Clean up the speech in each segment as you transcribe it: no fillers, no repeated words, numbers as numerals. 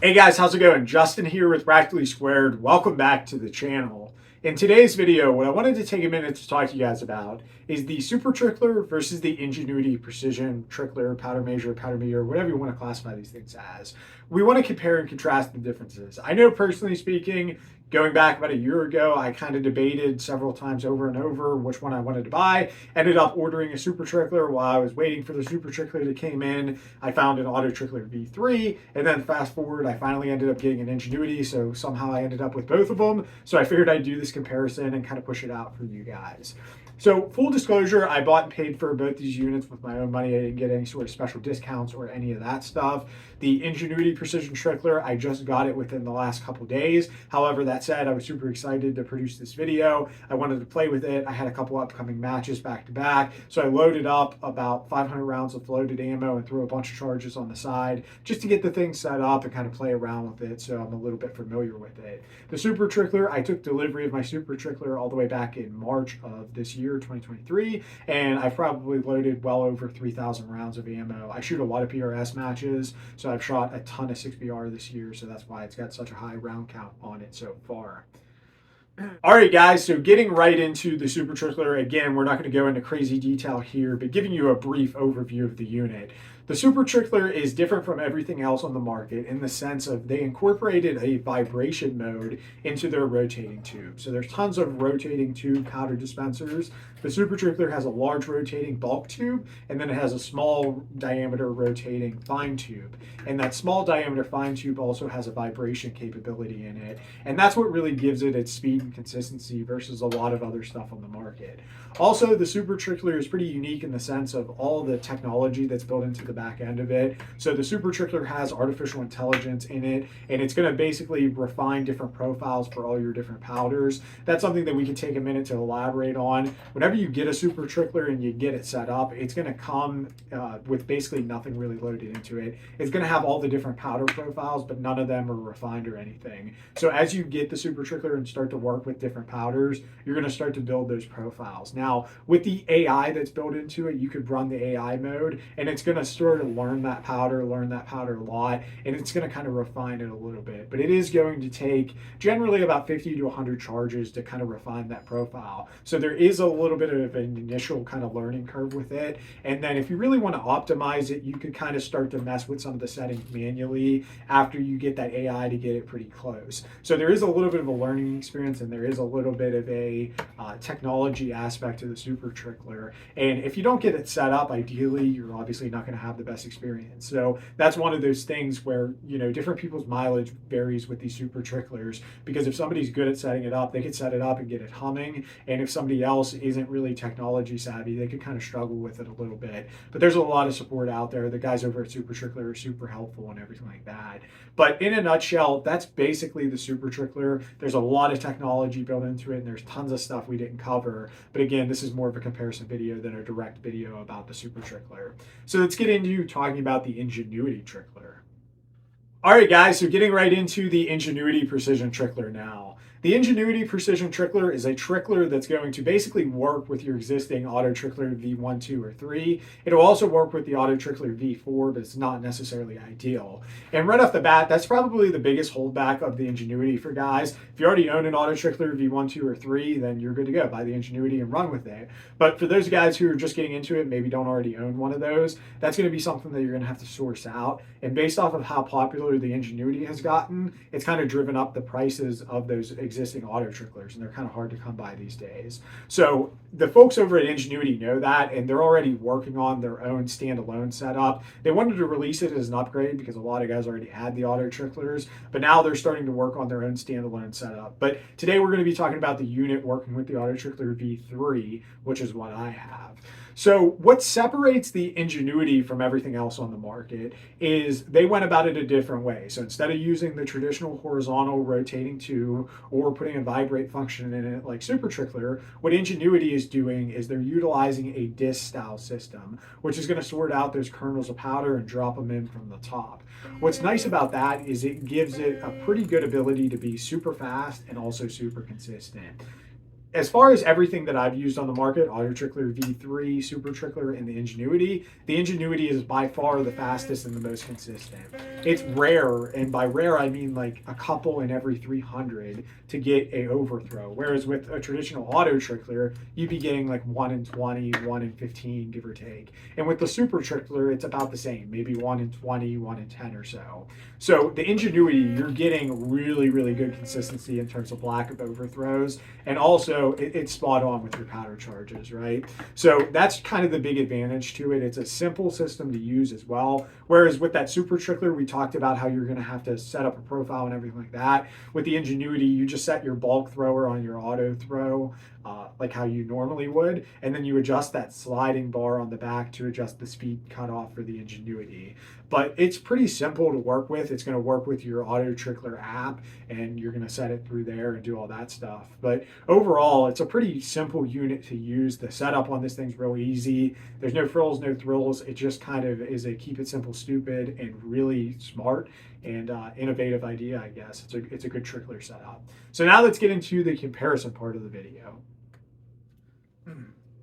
Hey guys, how's it going? Justin here with MarkJuly Squared. Welcome back to the channel. In today's video, what I wanted to take a minute to talk to you guys about is the Supertrickler versus the Ingenuity Precision Trickler, powder meter, whatever you want to classify these things as. We want to compare and contrast the differences. I know personally speaking, going back about a year ago, I kind of debated several times over and over which one I wanted to buy. Ended up ordering a Supertrickler while I was waiting for the Supertrickler to come in. I found an Autotrickler V3, and then fast forward, I finally ended up getting an Ingenuity, so somehow I ended up with both of them. So I figured I'd do this comparison and kind of push it out for you guys. So full disclosure, I bought and paid for both these units with my own money. I didn't get any sort of special discounts or any of that stuff. The Ingenuity Precision Trickler, I just got it within the last couple days. However, that said, I was super excited to produce this video. I wanted to play with it. I had a couple upcoming matches back to back. So I loaded up about 500 rounds of loaded ammo and threw a bunch of charges on the side just to get the thing set up and kind of play around with it, so I'm a little bit familiar with it. The Supertrickler, I took delivery of my Supertrickler all the way back in March of this year, 2023, and I've probably loaded well over 3,000 rounds of ammo. I shoot a lot of PRS matches, so I've shot a ton of 6BR this year, so that's why it's got such a high round count on it so far. All right, guys, so getting right into the Supertrickler, again, we're not going to go into crazy detail here, but giving you a brief overview of the unit. The Supertrickler is different from everything else on the market in the sense of they incorporated a vibration mode into their rotating tube. So there's tons of rotating tube powder dispensers. The Supertrickler has a large rotating bulk tube, and then it has a small diameter rotating fine tube. And that small diameter fine tube also has a vibration capability in it. And that's what really gives it its speed and consistency versus a lot of other stuff on the market. Also, the Supertrickler is pretty unique in the sense of all the technology that's built into the back end of it. So the Supertrickler has artificial intelligence in it, and it's going to basically refine different profiles for all your different powders. That's something that we can take a minute to elaborate on. Whenever you get a Supertrickler and you get it set up, it's going to come with basically nothing really loaded into it. It's going to have all the different powder profiles, but none of them are refined or anything. So as you get the Supertrickler and start to work with different powders, you're going to start to build those profiles. Now, with the AI that's built into it, you could run the AI mode, and it's going to sort of learn that powder a lot, and it's going to kind of refine it a little bit. But it is going to take generally about 50 to 100 charges to kind of refine that profile. So there is a little bit of an initial kind of learning curve with it. And then if you really want to optimize it, you could kind of start to mess with some of the settings manually after you get that AI to get it pretty close. So there is a little bit of a learning experience, and there is a little bit of a technology aspect to the Supertrickler. And if you don't get it set up, ideally, you're obviously not going to have the best experience. So that's one of those things where, you know, different people's mileage varies with these Supertricklers, because if somebody's good at setting it up, they could set it up and get it humming. And if somebody else isn't really technology savvy, they could kind of struggle with it a little bit. But there's a lot of support out there. The guys over at Supertrickler are super helpful and everything like that. But in a nutshell, that's basically the Supertrickler. There's a lot of technology built into it, and there's tons of stuff we didn't cover. But again, this is more of a comparison video than a direct video about the Supertrickler. So let's get into talking about the Ingenuity Trickler. All right, guys, so getting right into the Ingenuity Precision Trickler now. The Ingenuity Precision Trickler is a trickler that's going to basically work with your existing Autotrickler V1, 2, or 3. It'll also work with the Autotrickler V4, but it's not necessarily ideal. And right off the bat, that's probably the biggest holdback of the Ingenuity for guys. If you already own an Autotrickler V1, 2, or 3, then you're good to go. Buy the Ingenuity and run with it. But for those guys who are just getting into it, maybe don't already own one of those, that's going to be something that you're going to have to source out. And based off of how popular the Ingenuity has gotten, it's kind of driven up the prices of those existing Autotricklers, and they're kind of hard to come by these days. So the folks over at Ingenuity know that, and they're already working on their own standalone setup. They wanted to release it as an upgrade because a lot of guys already had the Autotricklers, but now they're starting to work on their own standalone setup. But today we're going to be talking about the unit working with the Autotrickler V3, which is what I have. So what separates the Ingenuity from everything else on the market is they went about it a different way. So instead of using the traditional horizontal rotating tube or putting a vibrate function in it like Supertrickler, what Ingenuity is doing is they're utilizing a disc style system, which is going to sort out those kernels of powder and drop them in from the top. What's nice about that is it gives it a pretty good ability to be super fast and also super consistent. as far as everything that I've used on the market, Autotrickler V3, Supertrickler, and the Ingenuity is by far the fastest and the most consistent. It's rare, and by rare I mean like a couple in every 300 to get a overthrow. Whereas with a traditional Autotrickler, you'd be getting like 1 in 20, 1 in 15, give or take. And with the Supertrickler, it's about the same, maybe 1 in 20, 1 in 10 or so. So the Ingenuity, you're getting really, really good consistency in terms of lack of overthrows, and also it's spot on with your powder charges, right? So that's kind of the big advantage to it. It's a simple system to use as well. Whereas with that Supertrickler, we talked about how you're going to have to set up a profile and everything like that. With the Ingenuity, you just set your bulk thrower on your auto throw, like how you normally would, and then you adjust that sliding bar on the back to adjust the speed cutoff for the Ingenuity. But it's pretty simple to work with. It's going to work with your Autotrickler app, and you're going to set it through there and do all that stuff. But overall, it's a pretty simple unit to use. The setup on this thing's real easy. There's no frills, no thrills. It just kind of is a keep it simple, stupid, and really smart and innovative idea, I guess. It's a good trickler setup. So now let's get into the comparison part of the video.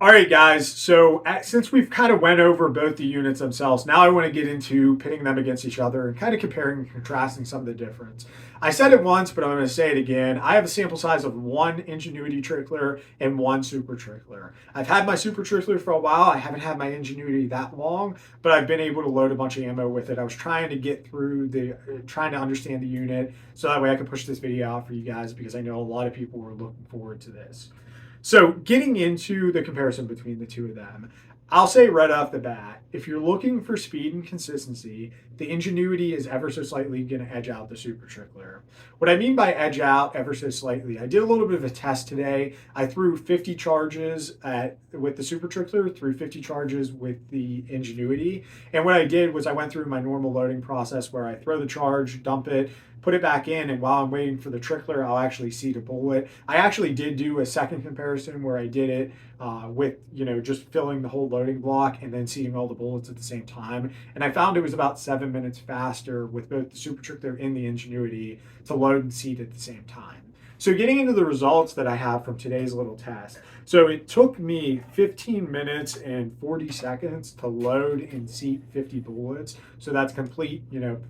All right, guys, so since we've kind of went over both the units themselves, now I want to get into pitting them against each other and kind of comparing and contrasting some of the difference. I said it once, but I'm going to say it again. I have a sample size of 1 Ingenuity Trickler and 1 Supertrickler. I've had my Supertrickler for a while. I haven't had my Ingenuity that long, but I've been able to load a bunch of ammo with it. I was trying to get through trying to understand the unit so that way I could push this video out for you guys, because I know a lot of people were looking forward to this. So getting into the comparison between the two of them, I'll say right off the bat, if you're looking for speed and consistency, the Ingenuity is ever so slightly going to edge out the Supertrickler. What I mean by edge out ever so slightly, I did a little bit of a test today. I threw 50 charges with the Supertrickler, threw 50 charges with the Ingenuity. And what I did was I went through my normal loading process where I throw the charge, dump it, put it back in, and while I'm waiting for the trickler, I'll actually seat a bullet. I actually did do a second comparison where I did it with, just filling the whole loading block and then seating all the bullets at the same time. And I found it was about 7 minutes faster with both the Supertrickler and the Ingenuity to load and seat at the same time. So getting into the results that I have from today's little test. So it took me 15 minutes and 40 seconds to load and seat 50 bullets. So that's complete,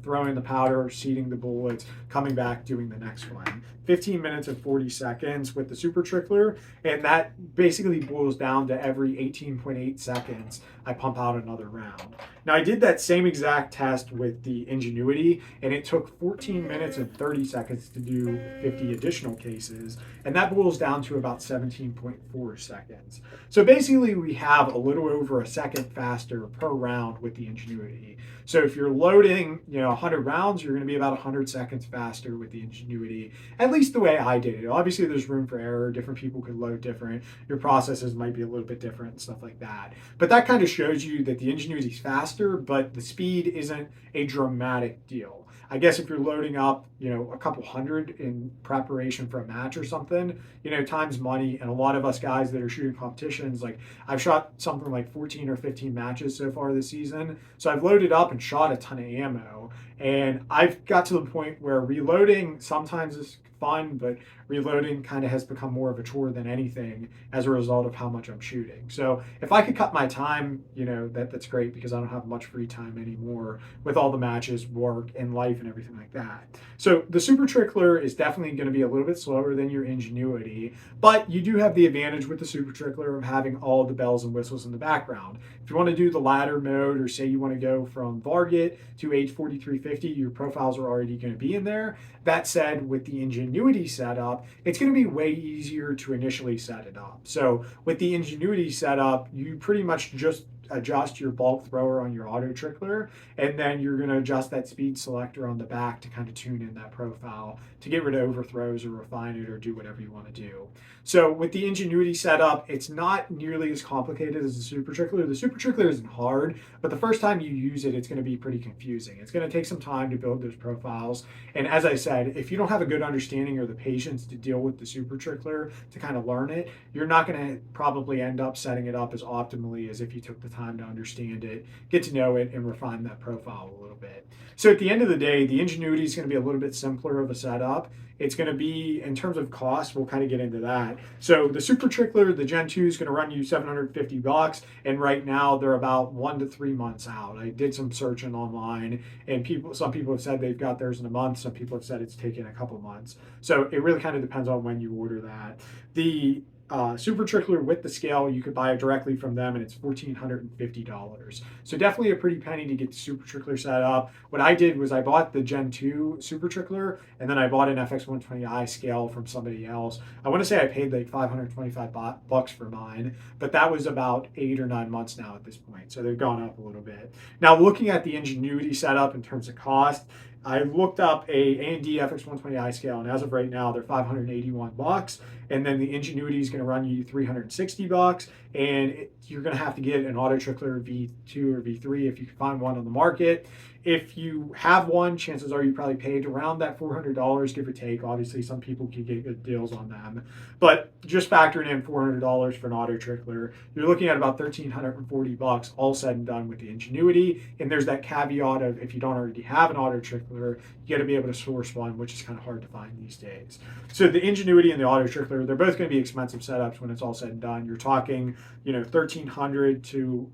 throwing the powder, seating the bullets, coming back, doing the next one. 15 minutes and 40 seconds with the Supertrickler, and that basically boils down to every 18.8 seconds I pump out another round. Now I did that same exact test with the Ingenuity, and it took 14 minutes and 30 seconds to do 50 additional cases, and that boils down to about 17.4 seconds. So basically we have a little over a second faster per round with the Ingenuity. So if you're loading, 100 rounds, you're going to be about 100 seconds faster with the Ingenuity, at least the way I did it. Obviously, there's room for error. Different people could load different. Your processes might be a little bit different and stuff like that. But that kind of shows you that the Ingenuity is faster, but the speed isn't a dramatic deal. I guess if you're loading up, a couple hundred in preparation for a match or something, time's money. And a lot of us guys that are shooting competitions, like I've shot something like 14 or 15 matches so far this season. So I've loaded up and shot a ton of ammo. And I've got to the point where reloading sometimes is fun, but reloading kind of has become more of a chore than anything as a result of how much I'm shooting. So if I could cut my time, that's great, because I don't have much free time anymore with all the matches, work, and life and everything like that. So the Supertrickler is definitely going to be a little bit slower than your Ingenuity, but you do have the advantage with the Supertrickler of having all the bells and whistles in the background. If you want to do the ladder mode, or say you want to go from Varget to H4350, your profiles are already going to be in there. That said, with the Ingenuity setup, it's going to be way easier to initially set it up. So with the Ingenuity setup, you pretty much just adjust your bulk thrower on your Autotrickler, and then you're going to adjust that speed selector on the back to kind of tune in that profile to get rid of overthrows or refine it or do whatever you want to do. So with the Ingenuity setup, it's not nearly as complicated as the Supertrickler. The Supertrickler isn't hard, but the first time you use it, it's going to be pretty confusing. It's going to take some time to build those profiles. And as I said, if you don't have a good understanding or the patience to deal with the Supertrickler to kind of learn it, you're not going to probably end up setting it up as optimally as if you took the time time to understand it, get to know it, and refine that profile a little bit. So at the end of the day, the Ingenuity is going to be a little bit simpler of a setup. It's going to be, in terms of cost, we'll kind of get into that. So the Supertrickler, the Gen 2, is going to run you $750, and right now they're about 1 to 3 months out. I did some searching online, and some people have said they've got theirs in a month. Some people have said it's taken a couple months. So it really kind of depends on when you order that. The Supertrickler with the scale, you could buy it directly from them, and it's $1,450. So definitely a pretty penny to get the Supertrickler set up. What I did was I bought the Gen 2 Supertrickler, and then I bought an FX120i scale from somebody else. I want to say I paid like $525 for mine, but that was about 8 or 9 months now at this point. So they've gone up a little bit. Now, looking at the Ingenuity setup in terms of cost, I looked up a A&D FX120i scale, and as of right now, they're $581. And then the Ingenuity is going to run you $360, and you're going to have to get an Autotrickler V2 or V3 if you can find one on the market. If you have one, chances are you probably paid around that $400, give or take. Obviously, some people can get good deals on them. But just factoring in $400 for an Autotrickler, you're looking at about $1,340 all said and done with the Ingenuity. And there's that caveat of if you don't already have an Autotrickler, you got to be able to source one, which is kind of hard to find these days. So the Ingenuity and the Autotrickler, they're both going to be expensive setups when it's all said and done. You're talking, $1,300 to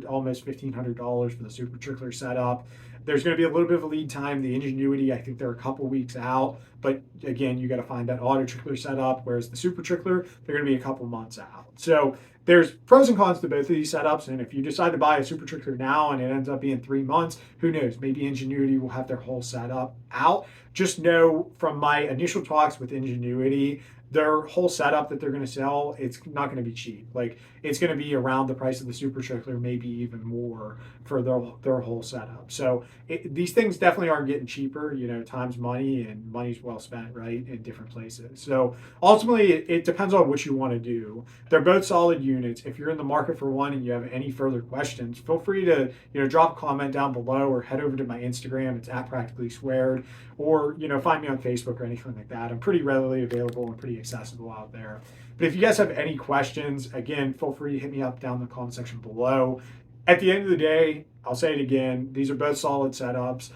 almost $1,500 for the Supertrickler setup. There's going to be a little bit of a lead time. The Ingenuity, I think they're a couple weeks out, but again, you got to find that Autotrickler setup, whereas the Supertrickler, they're going to be a couple months out. So there's pros and cons to both of these setups, and if you decide to buy a Supertrickler now and it ends up being 3 months, who knows? Maybe Ingenuity will have their whole setup out. Just know from my initial talks with Ingenuity, their whole setup that they're going to sell, it's not going to be cheap. Like, it's going to be around the price of the Supertrickler, maybe even more for their whole setup. So these things definitely aren't getting cheaper. Time's money, and money's well spent, right, in different places. So ultimately, it depends on what you want to do. They're both solid units. If you're in the market for one and you have any further questions, feel free to drop a comment down below, or head over to my Instagram. It's @practicallysquared, or find me on Facebook or anything like that. I'm pretty readily available and pretty accessible out there. But if you guys have any questions, again, feel free to hit me up down in the comment section below. At the end of the day, I'll say it again, these are both solid setups.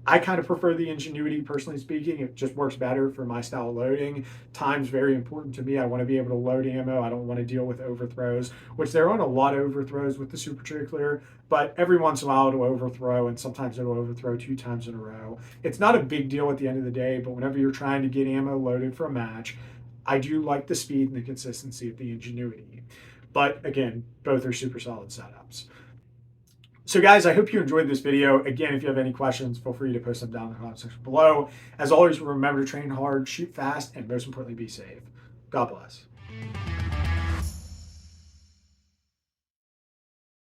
I kind of prefer the Ingenuity, personally speaking. It just works better for my style of loading. Time's very important to me. I want to be able to load ammo. I don't want to deal with overthrows, which there aren't a lot of overthrows with the Supertrickler, but every once in a while it'll overthrow, and sometimes it'll overthrow 2 times in a row. It's not a big deal at the end of the day, but whenever you're trying to get ammo loaded for a match, I do like the speed and the consistency of the Ingenuity. But again, both are super solid setups. So guys, I hope you enjoyed this video. Again, if you have any questions, feel free to post them down in the comment section below. As always, remember to train hard, shoot fast, and most importantly, be safe. God bless.